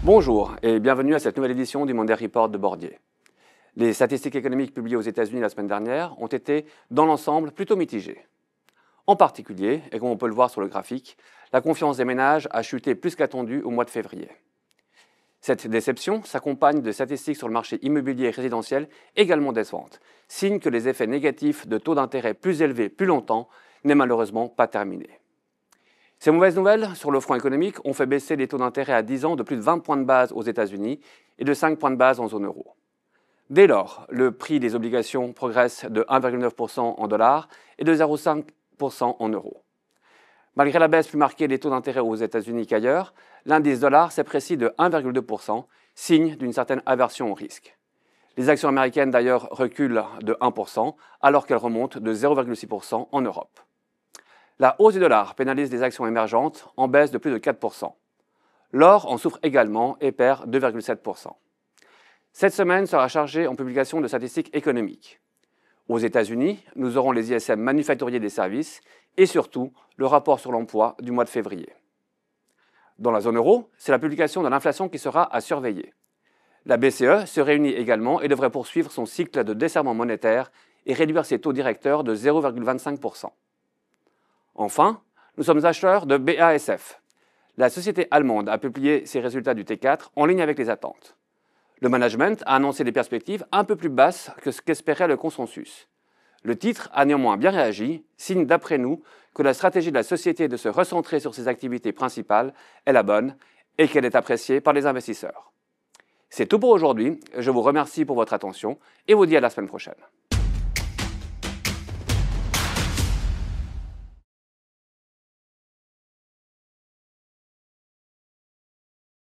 Bonjour et bienvenue à cette nouvelle édition du Monday Report de Bordier. Les statistiques économiques publiées aux États-Unis la semaine dernière ont été, dans l'ensemble, plutôt mitigées. En particulier, et comme on peut le voir sur le graphique, la confiance des ménages a chuté plus qu'attendu au mois de février. Cette déception s'accompagne de statistiques sur le marché immobilier résidentiel également décevantes, signe que les effets négatifs de taux d'intérêt plus élevés plus longtemps n'est malheureusement pas terminé. Ces mauvaises nouvelles sur le front économique ont fait baisser les taux d'intérêt à 10 ans de plus de 20 points de base aux États-Unis et de 5 points de base en zone euro. Dès lors, le prix des obligations progresse de 1,9% en dollars et de 0,5% en euros. Malgré la baisse plus marquée des taux d'intérêt aux États-Unis qu'ailleurs, l'indice dollar s'apprécie de 1,2%, signe d'une certaine aversion au risque. Les actions américaines d'ailleurs reculent de 1%, alors qu'elles remontent de 0,6% en Europe. La hausse du dollar pénalise les actions émergentes en baisse de plus de 4%. L'or en souffre également et perd 2,7%. Cette semaine sera chargée en publication de statistiques économiques. Aux États-Unis, nous aurons les ISM manufacturiers des services et surtout le rapport sur l'emploi du mois de février. Dans la zone euro, c'est la publication de l'inflation qui sera à surveiller. La BCE se réunit également et devrait poursuivre son cycle de desserrement monétaire et réduire ses taux directeurs de 0,25%. Enfin, nous sommes acheteurs de BASF. La société allemande a publié ses résultats du T4 en ligne avec les attentes. Le management a annoncé des perspectives un peu plus basses que ce qu'espérait le consensus. Le titre a néanmoins bien réagi, signe d'après nous que la stratégie de la société de se recentrer sur ses activités principales est la bonne et qu'elle est appréciée par les investisseurs. C'est tout pour aujourd'hui, je vous remercie pour votre attention et vous dis à la semaine prochaine.